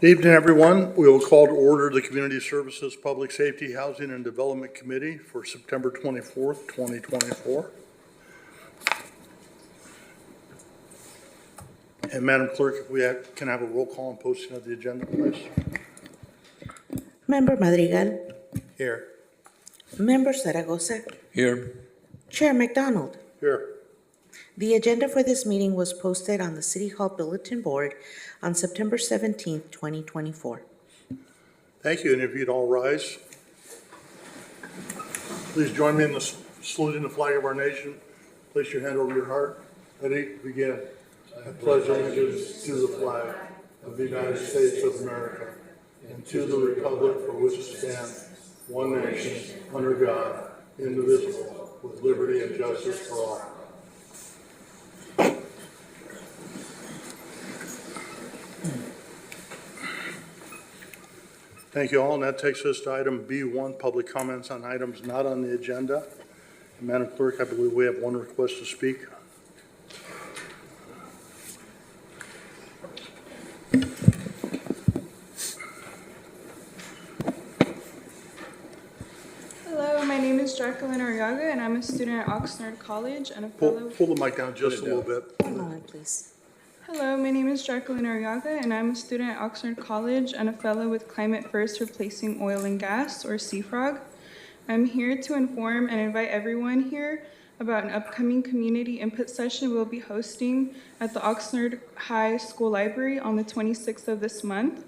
Evening, everyone. We will call to order the Community Services, Public Safety, Housing, and Development Committee for September 24th, 2024. And Madam Clerk, if we can have a roll call and posting of the agenda, please. Member Madrigal. Here. Member Zaragoza. Here. Chair McDonald. Here. The agenda for this meeting was posted on the City Hall Bulletin Board on September 17th, 2024. Thank you, and if you'd all rise. Please join me in saluting the flag of our nation. Place your hand over your heart. Ready? Begin. I pledge allegiance to the flag of the United States of America and to the republic for which it stands, one nation, under God, indivisible, with liberty and justice for all. Thank you all, and that takes us to item B1, public comments on items not on the agenda. And Madam Clerk, I believe we have one request to speak. Hello, my name is Jacqueline Arriaga, and I'm a student at Oxnard College and a fellow. Pull the mic down just a little bit. One moment, please. Hello, my name is Jacqueline Arriaga, and I'm a student at Oxnard College and a fellow with Climate First Replacing Oil and Gas, or CFROG. I'm here to inform and invite everyone here about an upcoming community input session we'll be hosting at the Oxnard High School Library on the 26th of this month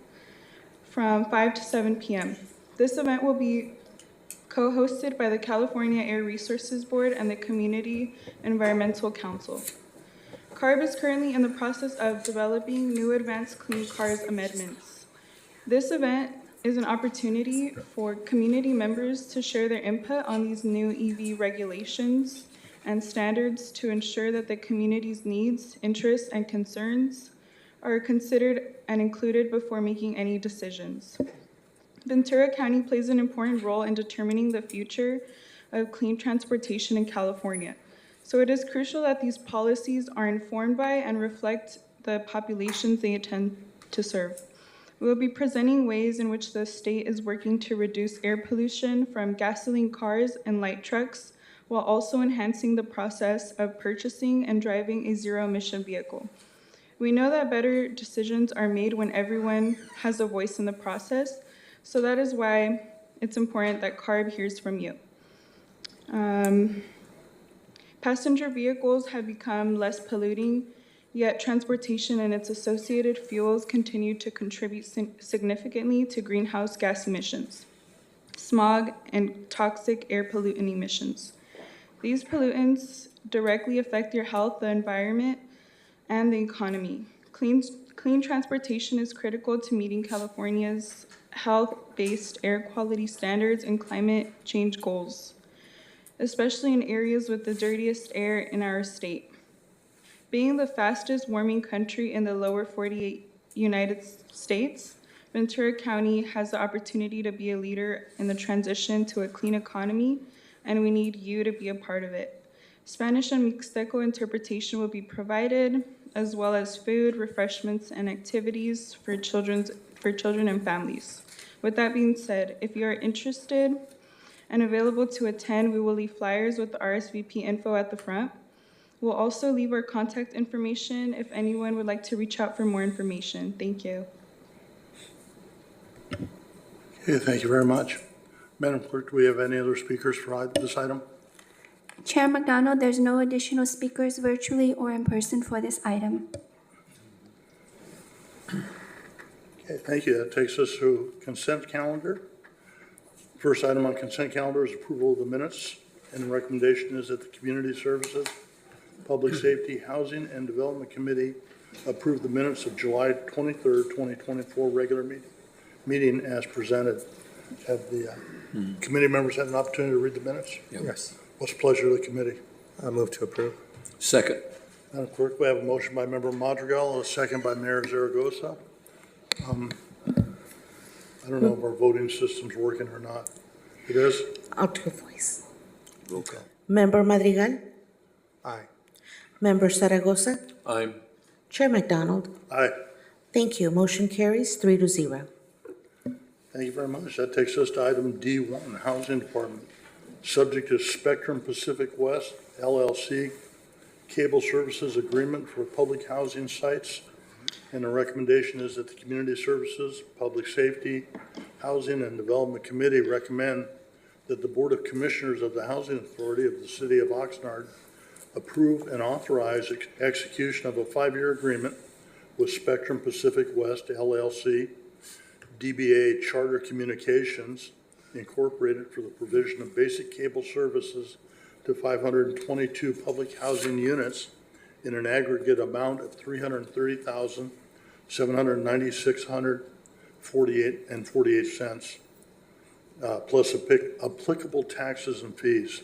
from 5 to 7 p.m. This event will be co-hosted by the California Air Resources Board and the Community Environmental Council. CARB is currently in the process of developing new advanced clean cars amendments. This event is an opportunity for community members to share their input on these new EV regulations and standards to ensure that the community's needs, interests, and concerns are considered and included before making any decisions. Ventura County plays an important role in determining the future of clean transportation in California. So it is crucial that these policies are informed by and reflect the populations they intend to serve. We will be presenting ways in which the state is working to reduce air pollution from gasoline cars and light trucks, while also enhancing the process of purchasing and driving a zero-emission vehicle. We know that better decisions are made when everyone has a voice in the process, so that is why it's important that CARB hears from you. Passenger vehicles have become less polluting, yet transportation and its associated fuels continue to contribute significantly to greenhouse gas emissions, smog, and toxic air pollutant emissions. These pollutants directly affect your health, the environment, and the economy. Clean transportation is critical to meeting California's health-based air quality standards and climate change goals, especially in areas with the dirtiest air in our state. Being the fastest warming country in the lower 48 United States, Ventura County has the opportunity to be a leader in the transition to a clean economy, and we need you to be a part of it. Spanish and Mixteco interpretation will be provided, as well as food, refreshments, and activities for children and families. With that being said, if you are interested and available to attend, we will leave flyers with the RSVP info at the front. We'll also leave our contact information if anyone would like to reach out for more information. Thank you. Okay, thank you very much. Madam Clerk, do we have any other speakers for this item? Chair McDonald, there's no additional speakers virtually or in person for this item. Okay, thank you. That takes us to consent calendar. First item on consent calendar is approval of the minutes, and the recommendation is that the Community Services, Public Safety, Housing, and Development Committee approve the minutes of July 23rd, 2024 regular meeting as presented. Have the committee members had an opportunity to read the minutes? Yep. Yes. What's the pleasure of the committee? I move to approve. Second. Madam Clerk, we have a motion by Member Madrigal and a second by Mayor Zaragoza. I don't know if our voting system's working or not. It is? I'll do a voice. Roll call. Member Madrigal. Aye. Member Zaragoza. Aye. Chair McDonald. Aye. Thank you. Motion carries 3-0. Thank you very much. That takes us to item D1, Housing Department. Subject to Spectrum Pacific West LLC Cable Services Agreement for Public Housing Sites. And the recommendation is that the Community Services, Public Safety, Housing, and Development Committee recommend that the Board of Commissioners of the Housing Authority of the City of Oxnard approve and authorize execution of a 5-year agreement with Spectrum Pacific West LLC, DBA Charter Communications Incorporated, for the provision of basic cable services to 522 public housing units in an aggregate amount of $330,796.48 plus applicable taxes and fees.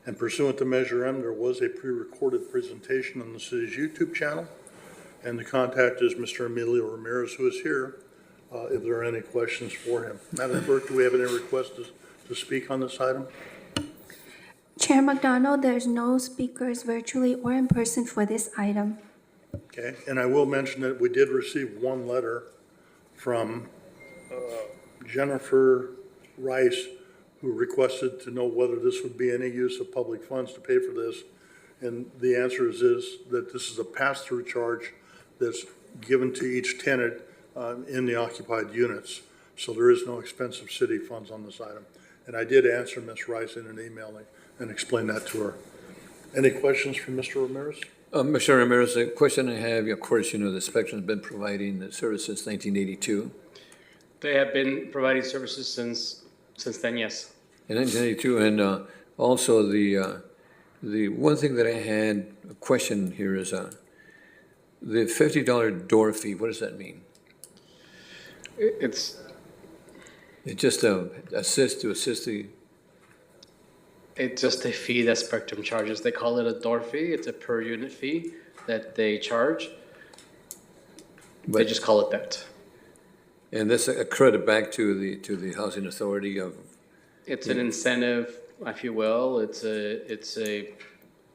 And pursuant to Measure M, there was a pre-recorded presentation on the city's YouTube channel, and the contact is Mr. Emilio Ramirez, who is here, if there are any questions for him. Madam Clerk, do we have any requests to speak on this item? Chair McDonald, there's no speakers virtually or in person for this item. Okay, and I will mention that we did receive one letter from Jennifer Rice, who requested to know whether this would be any use of public funds to pay for this. And the answer is that this is a pass-through charge that's given to each tenant in the occupied units. So there is no expense of city funds on this item. And I did answer Ms. Rice in an email and explain that to her. Any questions from Mr. Ramirez? Mr. Ramirez, the question I have, of course, the Spectrum's been providing the service since 1982. They have been providing services since then, yes. In 1982, and also the one thing that I had a question here is the $50 door fee. What does that mean? It's just assist the. It's just a fee that Spectrum charges. They call it a door fee. It's a per unit fee that they charge. They just call it that. And that's a credit back to the housing authority of. It's an incentive, if you will. It's a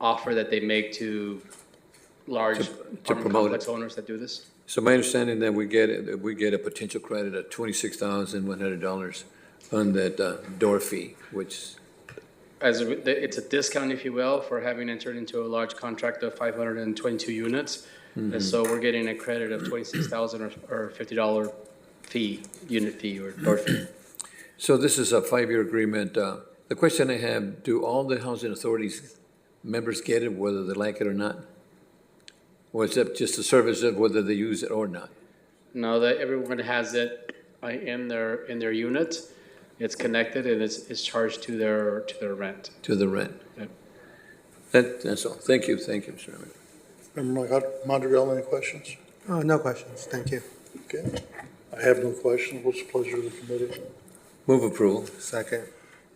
offer that they make to large apartment promote complex owners that do this. So my understanding that we get a potential credit of $26,100 on that door fee, which. It's a discount, if you will, for having entered into a large contract of 522 units. And so we're getting a credit of $26,000 or $50 fee, unit fee or door fee. So this is a 5-year agreement. The question I have, do all the housing authorities members get it, whether they like it or not? Or is it just a service of whether they use it or not? No, that everyone has it in their unit. It's connected and it's charged to their rent. To the rent? Yep. That's all. Thank you, Mr. Chairman. Member Madrigal, any questions? No questions. Thank you. Okay. I have no questions. What's the pleasure of the committee? Move approval. Second.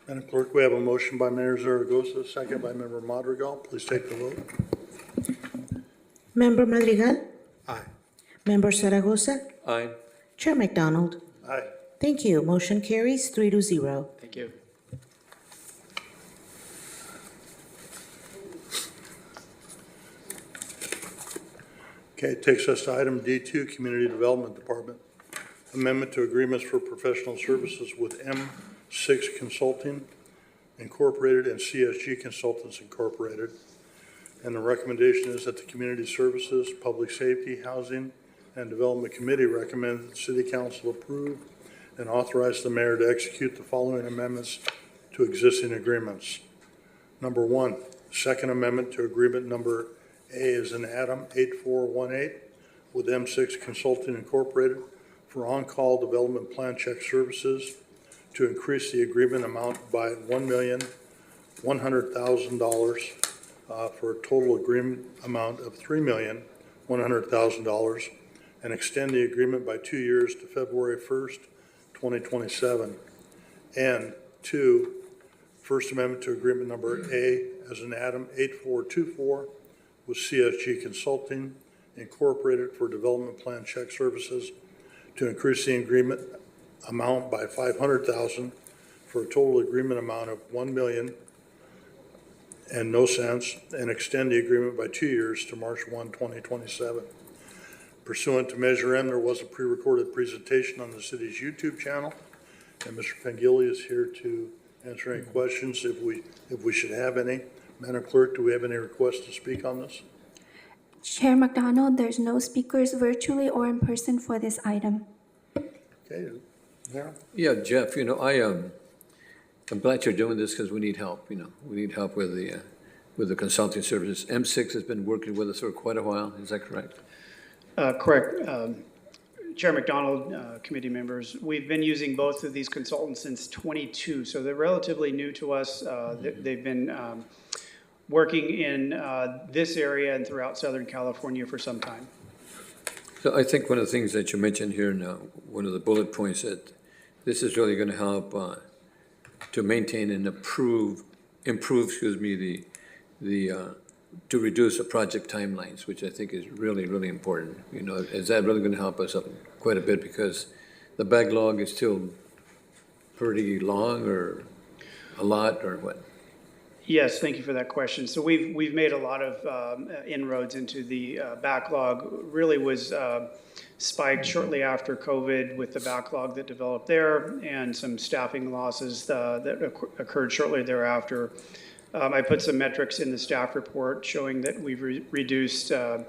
Madam Clerk, we have a motion by Mayor Zaragoza, second by Member Madrigal. Please take the vote. Member Madrigal? Aye. Member Zaragoza? Aye. Chair McDonald? Aye. Thank you. Motion carries 3-0. Thank you. Okay, it takes us to item D2, Community Development Department. Amendment to agreements for professional services with M6 Consulting Incorporated and CSG Consultants Incorporated. And the recommendation is that the Community Services, Public Safety, Housing, and Development Committee recommend that the City Council approve and authorize the mayor to execute the following amendments to existing agreements. Number 1, Second Amendment to Agreement Number A is in Adam 8418 with M6 Consulting Incorporated for on-call development plan check services to increase the agreement amount by $1,100,000 for a total agreement amount of $3,100,000 and extend the agreement by 2 years to February 1st, 2027. And 2, First Amendment to Agreement Number A as in Adam 8424 with CSG Consulting Incorporated for development plan check services to increase the agreement amount by $500,000 for a total agreement amount of $1,000,000 and extend the agreement by 2 years to March 1, 2027. Pursuant to Measure M, there was a pre-recorded presentation on the city's YouTube channel, and Mr. Pengili is here to answer any questions if we should have any. Madam Clerk, do we have any requests to speak on this? Chair McDonald, there's no speakers virtually or in person for this item. Okay, Mayor? Yeah, Jeff, I'm glad you're doing this because we need help, We need help with the consulting services. M6 has been working with us for quite a while, is that correct? Correct. Chair McDonald, committee members, we've been using both of these consultants since '22, so they're relatively new to us. They've been working in this area and throughout Southern California for some time. So I think one of the things that you mentioned here now, one of the bullet points that this is really going to help to maintain and improve, to reduce the project timelines, which I think is really, really important. Is that really going to help us up quite a bit because the backlog is still pretty long or a lot or what? Yes, thank you for that question. So we've made a lot of inroads into the backlog. Really was spiked shortly after COVID with the backlog that developed there and some staffing losses that occurred shortly thereafter. I put some metrics in the staff report showing that we've reduced plans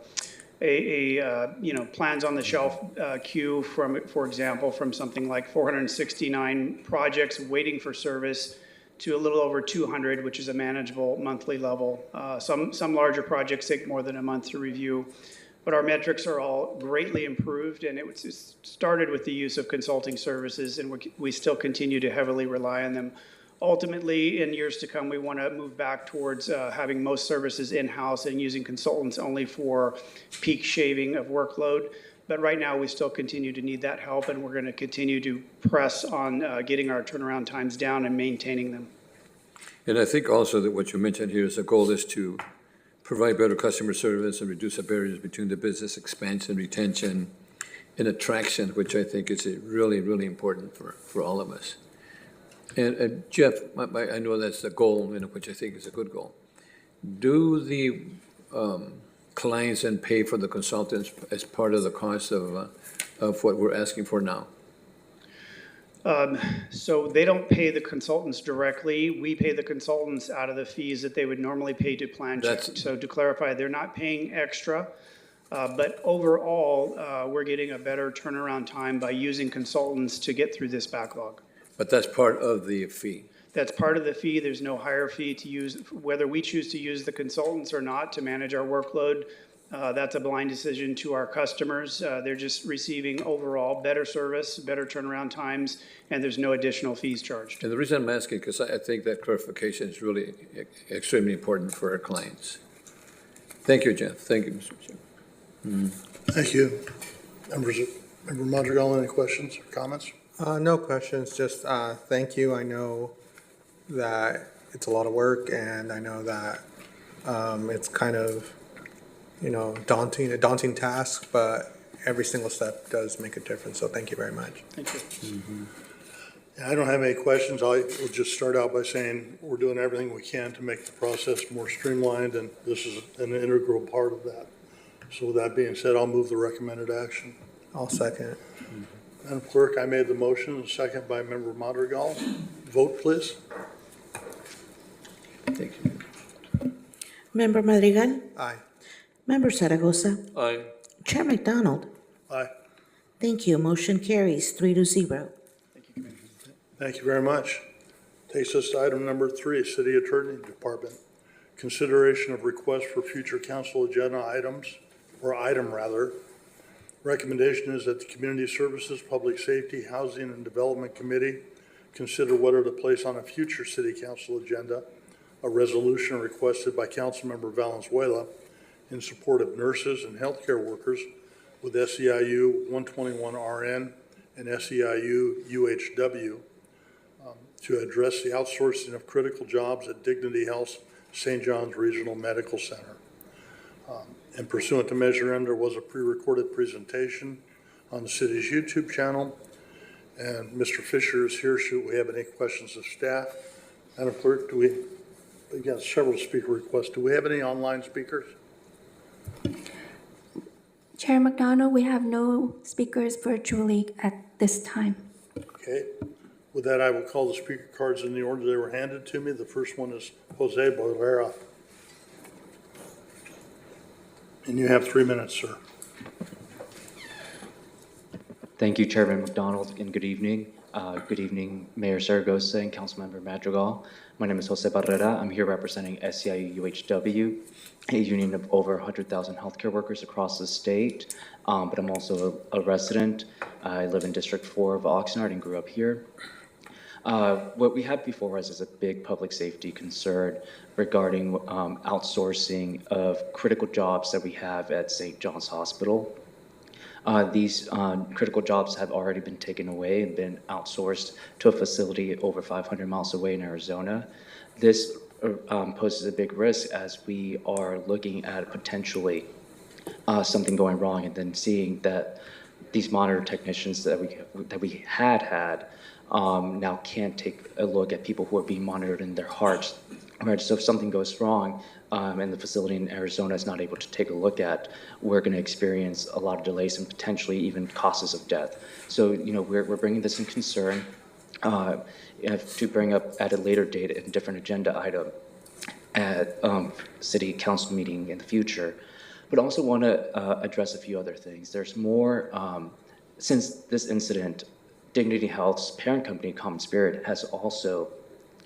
on the shelf queue for example, from something like 469 projects waiting for service to a little over 200, which is a manageable monthly level. Some larger projects take more than a month to review, but our metrics are all greatly improved, and it started with the use of consulting services, and we still continue to heavily rely on them. Ultimately, in years to come, we want to move back towards having most services in-house and using consultants only for peak shaving of workload. But right now, we still continue to need that help, and we're going to continue to press on getting our turnaround times down and maintaining them. And I think also that what you mentioned here is the goal is to provide better customer service and reduce the barriers between the business expansion, retention, and attraction, which I think is really, really important for all of us. And Jeff, I know that's the goal, which I think is a good goal. Do the clients then pay for the consultants as part of the cost of what we're asking for now? So they don't pay the consultants directly. We pay the consultants out of the fees that they would normally pay to plan check. So to clarify, they're not paying extra. But overall, we're getting a better turnaround time by using consultants to get through this backlog. But that's part of the fee. That's part of the fee. There's no higher fee to use, whether we choose to use the consultants or not to manage our workload. That's a blind decision to our customers. They're just receiving overall better service, better turnaround times, and there's no additional fees charged. And the reason I'm asking, because I think that clarification is really extremely important for our clients. Thank you, Jeff. Thank you, Mr. Chair. Thank you. Member Madrigal, any questions or comments? No questions, just thank you. I know that it's a lot of work, and I know that it's kind of, a daunting task, but every single step does make a difference, so thank you very much. Thank you. Mm-hmm. I don't have any questions. I will just start out by saying we're doing everything we can to make the process more streamlined, and this is an integral part of that. So with that being said, I'll move the recommended action. I'll second. Madam Clerk, I made the motion, second by Member Madrigal. Vote, please. Thank you. Member Madrigal? Aye. Member Zaragoza? Aye. Chair McDonald? Aye. Thank you. Motion carries 3-0. Thank you, Commissioner. Thank you very much. Takes us to item number 3, City Attorney Department. Consideration of request for future council agenda items, or item rather. Recommendation is that the Community Services, Public Safety, Housing, and Development Committee consider whether to place on a future City Council agenda a resolution requested by Councilmember Valenzuela in support of nurses and healthcare workers with SEIU 121RN and SEIU UHW to address the outsourcing of critical jobs at Dignity Health St. John's Regional Medical Center. And pursuant to Measure M, there was a pre-recorded presentation on the city's YouTube channel. And Mr. Fisher is here. Should we have any questions of staff? Madam Clerk, we got several speaker requests. Do we have any online speakers? Chair McDonald, we have no speakers virtually at this time. Okay. With that, I will call the speaker cards in the order they were handed to me. The first one is Jose Bolera. And you have 3 minutes, sir. Thank you, Chairman McDonald, and good evening. Good evening, Mayor Zaragoza and Councilmember Madrigal. My name is Jose Barrera. I'm here representing SEIU UHW, a union of over 100,000 healthcare workers across the state, but I'm also a resident. I live in District 4 of Oxnard and grew up here. What we have before us is a big public safety concern regarding outsourcing of critical jobs that we have at St. John's Hospital. These critical jobs have already been taken away and been outsourced to a facility over 500 miles away in Arizona. This poses a big risk as we are looking at potentially something going wrong and then seeing that these monitor technicians that we had now can't take a look at people who are being monitored in their hearts. Right, so if something goes wrong and the facility in Arizona is not able to take a look at, we're going to experience a lot of delays and potentially even causes of death. So, we're bringing this in concern to bring up at a later date a different agenda item at city council meeting in the future, but also want to address a few other things. There's more, since this incident, Dignity Health's parent company, Common Spirit, has also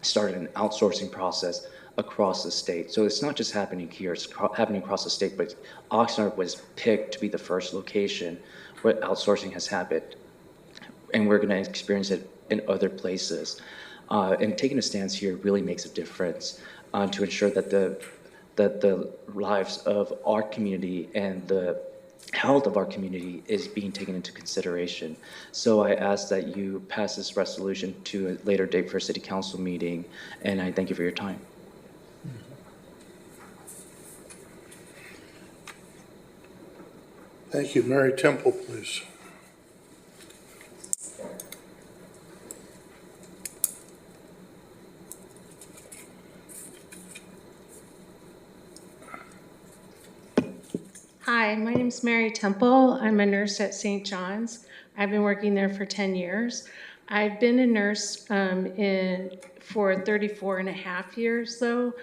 started an outsourcing process across the state. So it's not just happening here, it's happening across the state, but Oxnard was picked to be the first location where outsourcing has happened. And we're gonna experience it in other places. And taking a stance here really makes a difference to ensure that the lives of our community and the health of our community is being taken into consideration. So I ask that you pass this resolution to a later date for a city council meeting, and I thank you for your time. Thank you. Mary Temple, please. Hi, my name's Mary Temple. I'm a nurse at St. John's. I've been working there for 10 years. I've been a nurse for 34 and a half years though,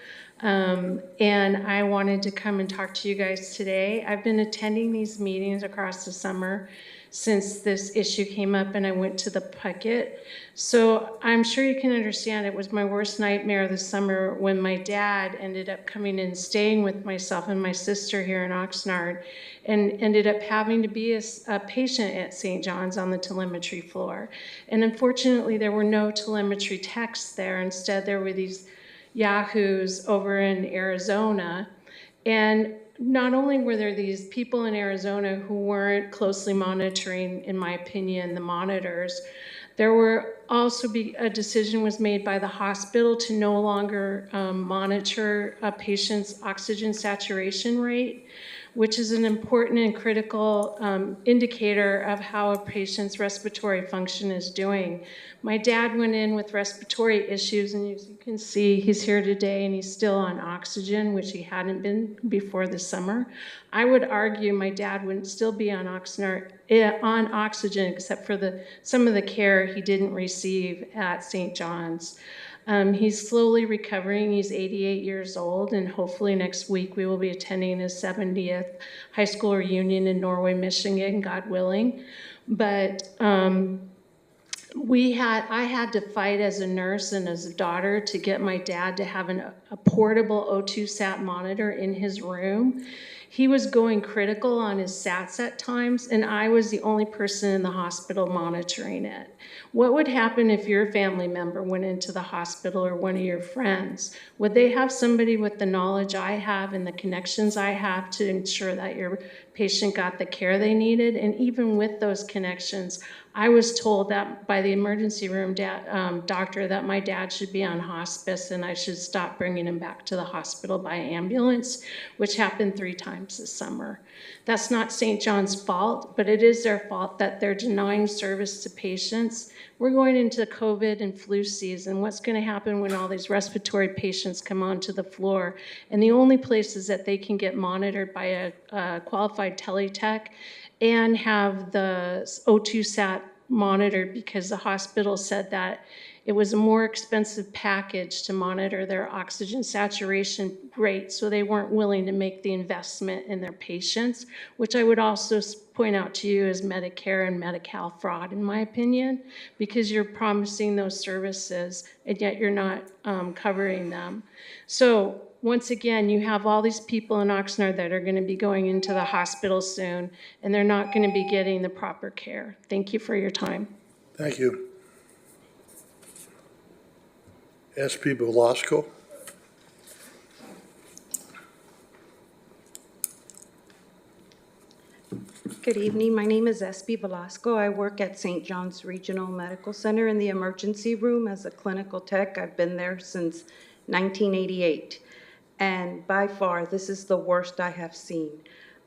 and I wanted to come and talk to you guys today. I've been attending these meetings across the summer since this issue came up and I went to the Puckett. So I'm sure you can understand it was my worst nightmare this summer when my dad ended up coming and staying with myself and my sister here in Oxnard and ended up having to be a patient at St. John's on the telemetry floor. And unfortunately, there were no telemetry techs there. Instead, there were these yahoos over in Arizona. And not only were there these people in Arizona who weren't closely monitoring, in my opinion, the monitors, there were also a decision was made by the hospital to no longer monitor a patient's oxygen saturation rate, which is an important and critical indicator of how a patient's respiratory function is doing. My dad went in with respiratory issues, and as you can see, he's here today and he's still on oxygen, which he hadn't been before the summer. I would argue my dad wouldn't still be on oxygen except for some of the care he didn't receive at St. John's. He's slowly recovering. He's 88 years old, and hopefully next week we will be attending his 70th high school reunion in Norway, Michigan, God willing. But I had to fight as a nurse and as a daughter to get my dad to have a portable O2 sat monitor in his room. He was going critical on his SATs at times, and I was the only person in the hospital monitoring it. What would happen if your family member went into the hospital or one of your friends? Would they have somebody with the knowledge I have and the connections I have to ensure that your patient got the care they needed? And even with those connections, I was told that by the emergency room doctor that my dad should be on hospice and I should stop bringing him back to the hospital by ambulance, which happened 3 times. times this summer. That's not St. John's fault, but it is their fault that they're denying service to patients. We're going into COVID and flu season. What's going to happen when all these respiratory patients come onto the floor? And the only places that they can get monitored by a qualified teletech and have the O2 sat monitored, because the hospital said that it was a more expensive package to monitor their oxygen saturation rate, so they weren't willing to make the investment in their patients, which I would also point out to you as Medicare and Medi-Cal fraud, in my opinion, because you're promising those services and yet you're not covering them. So once again, you have all these people in Oxnard that are going to be going into the hospital soon, and they're not going to be getting the proper care. Thank you for your time. Thank you. SP Velasco. Good evening. My name is SP Velasco. I work at St. John's Regional Medical Center in the emergency room as a clinical tech. I've been there since 1988. And by far, this is the worst I have seen.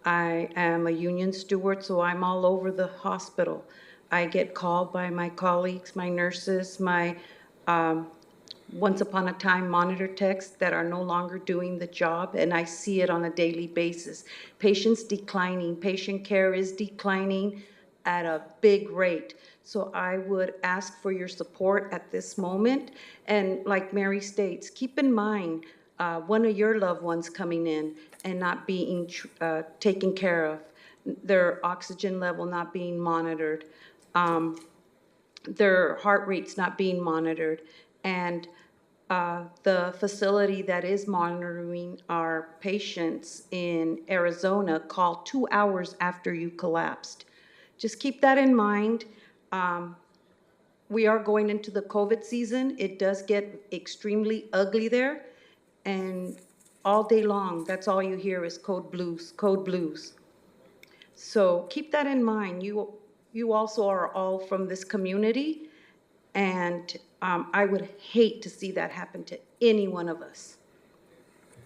I am a union steward, so I'm all over the hospital. I get called by my colleagues, my nurses, my once upon a time monitor techs that are no longer doing the job, and I see it on a daily basis. Patients declining, patient care is declining at a big rate. So I would ask for your support at this moment. And like Mary states, keep in mind one of your loved ones coming in and not being taken care of, their oxygen level not being monitored, their heart rates not being monitored, and the facility that is monitoring our patients in Arizona called 2 hours after you collapsed. Just keep that in mind. We are going into the COVID season. It does get extremely ugly there, and all day long, that's all you hear is code blues, code blues. So keep that in mind. You also are all from this community, and I would hate to see that happen to any one of us.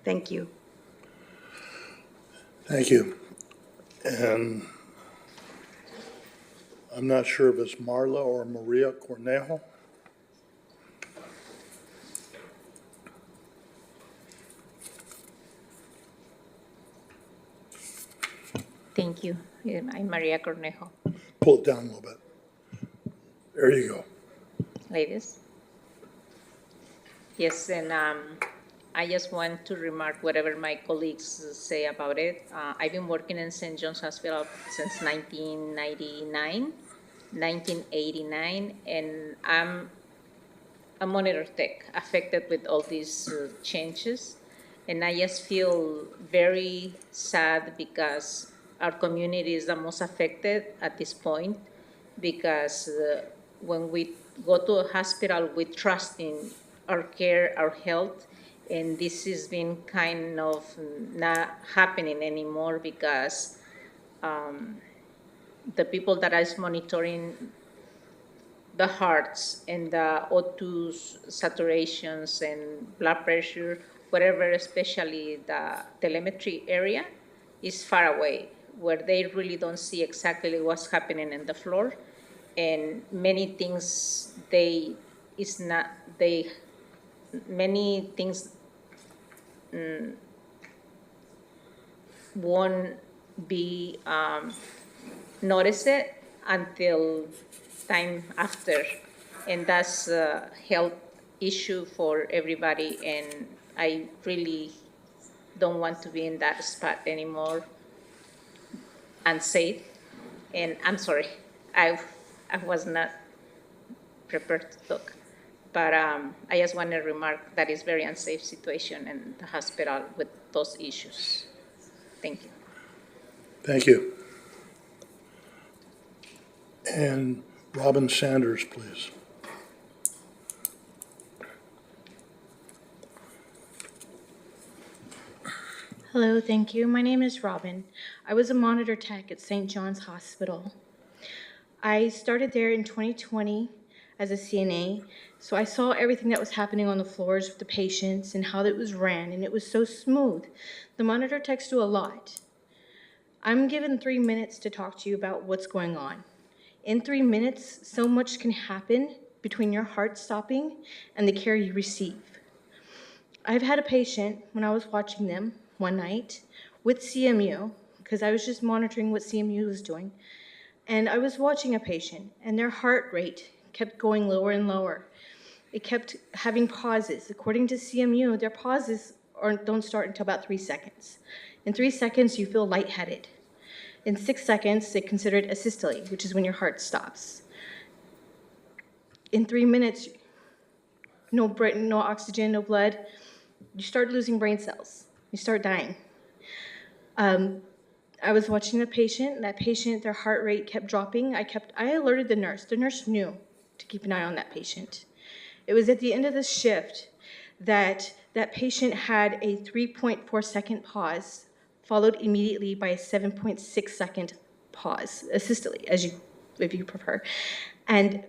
Thank you. Thank you. And I'm not sure if it's Marla or Maria Cornejo. Thank you. I'm Maria Cornejo. Pull it down a little bit. There you go. Ladies. Yes, and I just want to remark whatever my colleagues say about it. I've been working in St. John's Hospital since 1989, and I'm a monitor tech affected with all these changes. And I just feel very sad because our community is the most affected at this point, because when we go to a hospital, we trust in our care, our health, and this has been kind of not happening anymore because the people that is monitoring the hearts and the O2 saturations and blood pressure, whatever, especially the telemetry area, is far away, where they really don't see exactly what's happening in the floor. And many things won't be noticed until time after, and that's a health issue for everybody, and I really don't want to be in that spot anymore, unsafe. And I'm sorry, I was not prepared to talk, but I just want to remark that it's very unsafe situation in the hospital with those issues. Thank you. Thank you. And Robin Sanders, please. Hello, thank you. My name is Robin. I was a monitor tech at St. John's Hospital. I started there in 2020 as a CNA, so I saw everything that was happening on the floors with the patients and how it was ran, and it was so smooth. The monitor techs do a lot, I'm given 3 minutes to talk to you about what's going on. In 3 minutes, so much can happen between your heart stopping and the care you receive. I've had a patient, when I was watching them one night with CMU, because I was just monitoring what CMU was doing, and I was watching a patient, and their heart rate kept going lower and lower. It kept having pauses. According to CMU, their pauses don't start until about 3 seconds. In 3 seconds, you feel lightheaded. In 6 seconds, they consider it asystole, which is when your heart stops. In 3 minutes, no oxygen, no blood, you start losing brain cells. You start dying. I was watching the patient. That patient, their heart rate kept dropping. I alerted the nurse. The nurse knew to keep an eye on that patient. It was at the end of the shift that that patient had a 3.4 second pause, followed immediately by a 7.6 second pause, asystole, if you prefer. And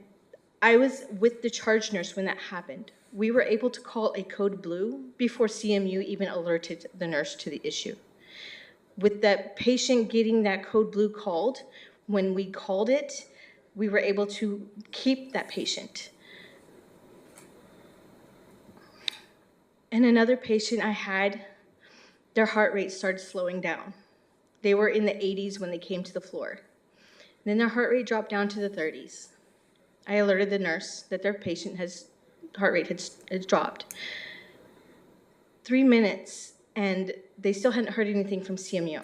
I was with the charge nurse when that happened. We were able to call a code blue before CMU even alerted the nurse to the issue. With that patient getting that code blue called, when we called it, we were able to keep that patient. And another patient I had, their heart rate started slowing down. They were in the 80s when they came to the floor. And then their heart rate dropped down to the 30s. I alerted the nurse that their heart rate had dropped. 3 minutes, and they still hadn't heard anything from CMU.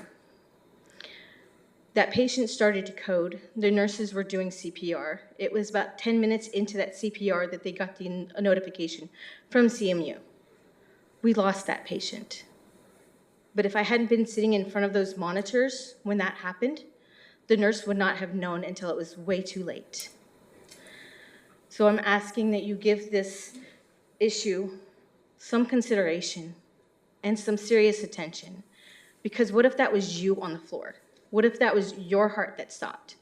That patient started to code. The nurses were doing CPR. It was about 10 minutes into that CPR that they got a notification from CMU. We lost that patient. But if I hadn't been sitting in front of those monitors when that happened, the nurse would not have known until it was way too late. So I'm asking that you give this issue some consideration and some serious attention. Because what if that was you on the floor? What if that was your heart that stopped?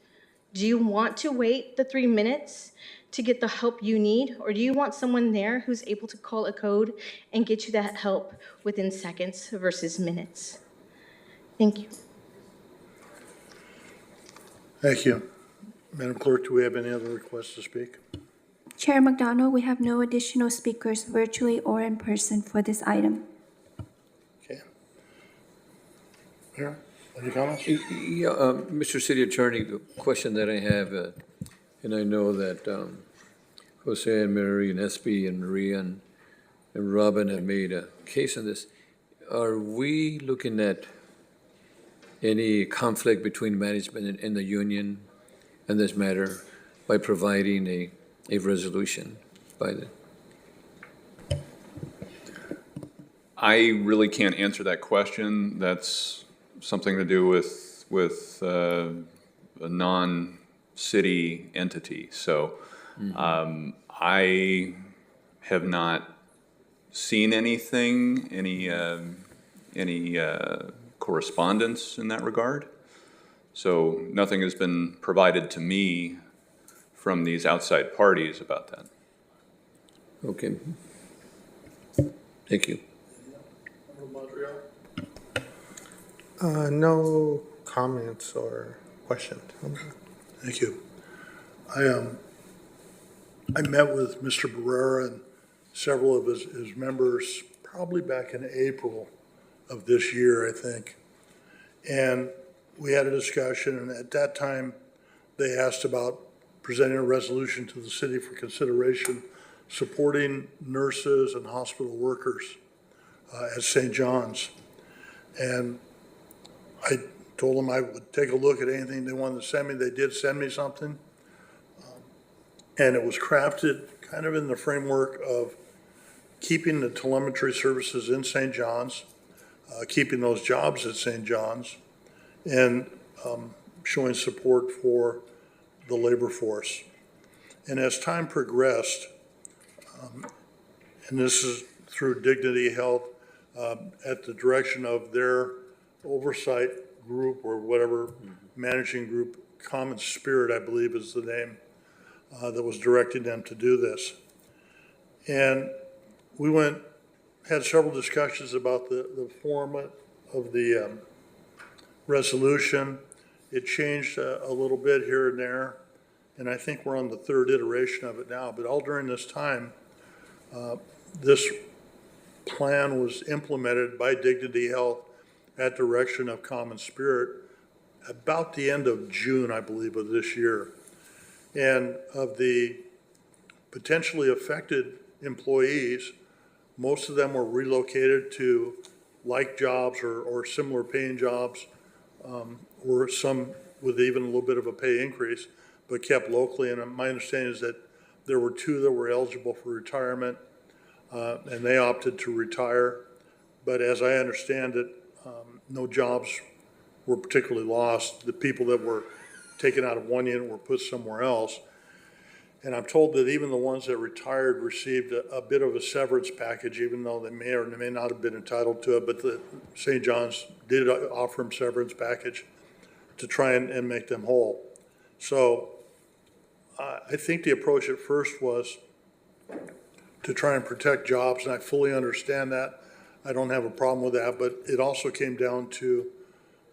Do you want to wait the 3 minutes to get the help you need? Or do you want someone there who's able to call a code and get you that help within seconds versus minutes? Thank you. Thank you. Madam Clerk, do we have any other requests to speak? Chair McDonald, we have no additional speakers virtually or in person for this item. Okay. Mayor, any comments? Yeah, Mr. City Attorney, the question that I have, and I know that Jose and Mary and SB and Maria and Robin have made a case on this. Are we looking at any conflict between management and the union in this matter by providing a resolution by the? I really can't answer that question. That's something to do with a non-city entity. So I have not seen anything, any correspondence in that regard. So nothing has been provided to me from these outside parties about that. Okay. Thank you. No comments or questions. Thank you. I met with Mr. Barrera and several of his members probably back in April of this year, I think. And we had a discussion, and at that time, they asked about presenting a resolution to the city for consideration, supporting nurses and hospital workers at St. John's. And I told them I would take a look at anything they wanted to send me. They did send me something. And it was crafted kind of in the framework of keeping the telemetry services in St. John's, keeping those jobs at St. John's, and showing support for the labor force. And as time progressed, and this is through Dignity Health, at the direction of their oversight group or whatever managing group, Common Spirit, I believe is the name, that was directing them to do this. And we had several discussions about the format of the resolution. It changed a little bit here and there, and I think we're on the third iteration of it now. But all during this time, this plan was implemented by Dignity Health at direction of Common Spirit about the end of June, I believe, of this year. And of the potentially affected employees, most of them were relocated to like jobs or similar paying jobs, or some with even a little bit of a pay increase, but kept locally. And my understanding is that there were 2 that were eligible for retirement, and they opted to retire. But as I understand it, no jobs were particularly lost. The people that were taken out of one unit were put somewhere else. And I'm told that even the ones that retired received a bit of a severance package, even though they may or may not have been entitled to it. But the St. John's did offer them severance package to try and make them whole. So I think the approach at first was to try and protect jobs, and I fully understand that. I don't have a problem with that, but it also came down to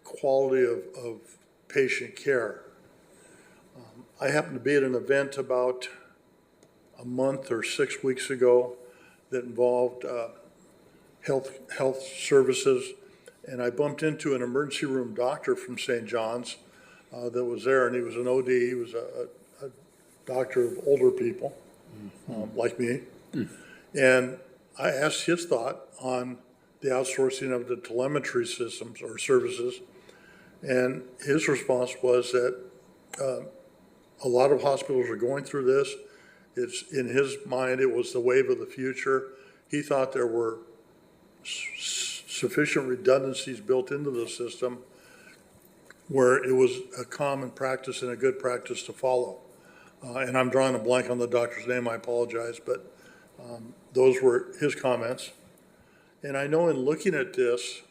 quality of patient care. I happened to be at an event about a month or 6 weeks ago that involved health services, and I bumped into an emergency room doctor from St. John's that was there, and he was an OD. He was a doctor of older people, like me. And I asked his thought on the outsourcing of the telemetry systems or services, and his response was that a lot of hospitals are going through this. It's, in his mind, it was the wave of the future. He thought there were sufficient redundancies built into the system where it was a common practice and a good practice to follow. And I'm drawing a blank on the doctor's name, I apologize, but those were his comments. And I know in looking at this,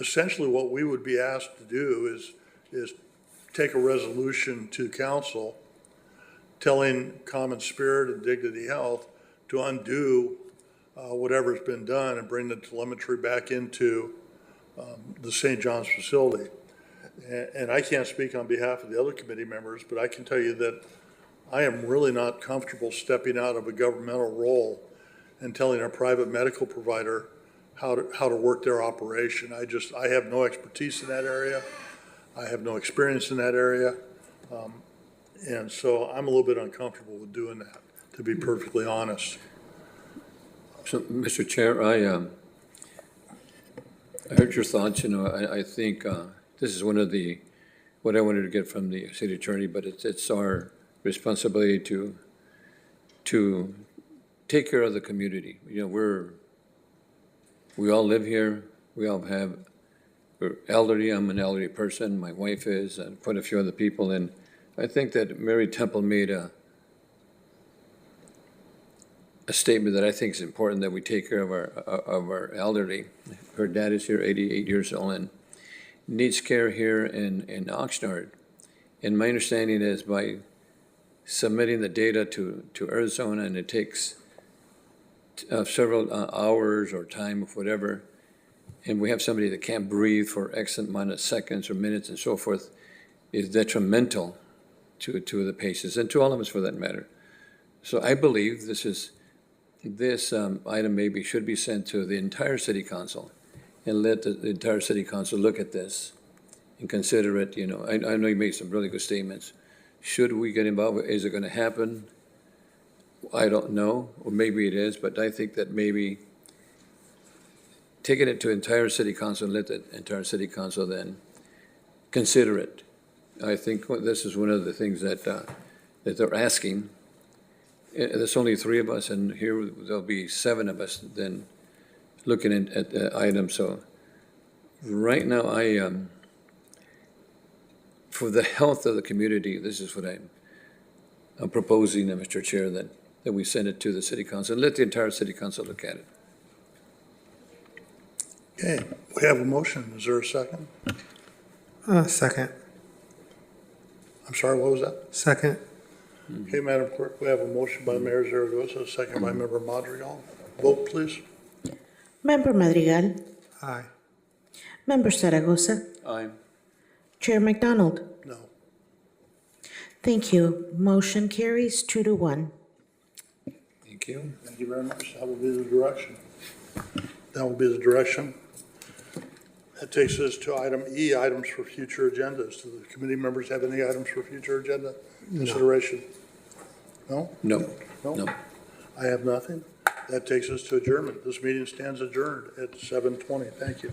essentially what we would be asked to do is take a resolution to council telling Common Spirit and Dignity Health to undo whatever's been done and bring the telemetry back into the St. John's facility. And I can't speak on behalf of the other committee members, but I can tell you that I am really not comfortable stepping out of a governmental role and telling a private medical provider how to work their operation. I have no expertise in that area. I have no experience in that area. And so I'm a little bit uncomfortable with doing that, to be perfectly honest. So, Mr. Chair, I heard your thoughts. I think this is one of what I wanted to get from the city attorney, but it's our responsibility to take care of the community. We all live here. We're elderly. I'm an elderly person. My wife is, and quite a few other people. And I think that Mary Temple made a statement that I think is important, that we take care of our elderly. Her dad is here, 88 years old, and needs care here in Oxnard. And my understanding is by submitting the data to Arizona, and it takes several hours or time of whatever, and we have somebody that can't breathe for X amount of seconds or minutes and so forth, is detrimental to the patients and to all of us for that matter. So I believe this item maybe should be sent to the entire city council and let the entire city council look at this and consider it. I know you made some really good statements. Should we get involved? Is it going to happen? I don't know, or maybe it is, but I think that maybe taking it to entire city council and let the entire city council then consider it. I think this is one of the things that they're asking. There's only 3 of us, and here there'll be 7 of us then looking at the item. So right now, for the health of the community, this is what I'm proposing, Mr. Chair, that we send it to the city council and let the entire city council look at it. Okay, we have a motion. Is there a second? Second. I'm sorry, what was that? Second. Okay, Madam Clerk, we have a motion by Mayor Zaragoza, a second by Member Madrigal. Vote, please. Member Madrigal, Aye. Member Zaragoza. Aye. Chair McDonald. No. Thank you. Motion carries 2-1. Thank you. Thank you very much. That will be the direction. That will be the direction. That takes us to item E, items for future agendas. Do the committee members have any items for future agenda consideration? No? No. No? No. I have nothing. That takes us to adjournment. This meeting stands adjourned at 7:20. Thank you.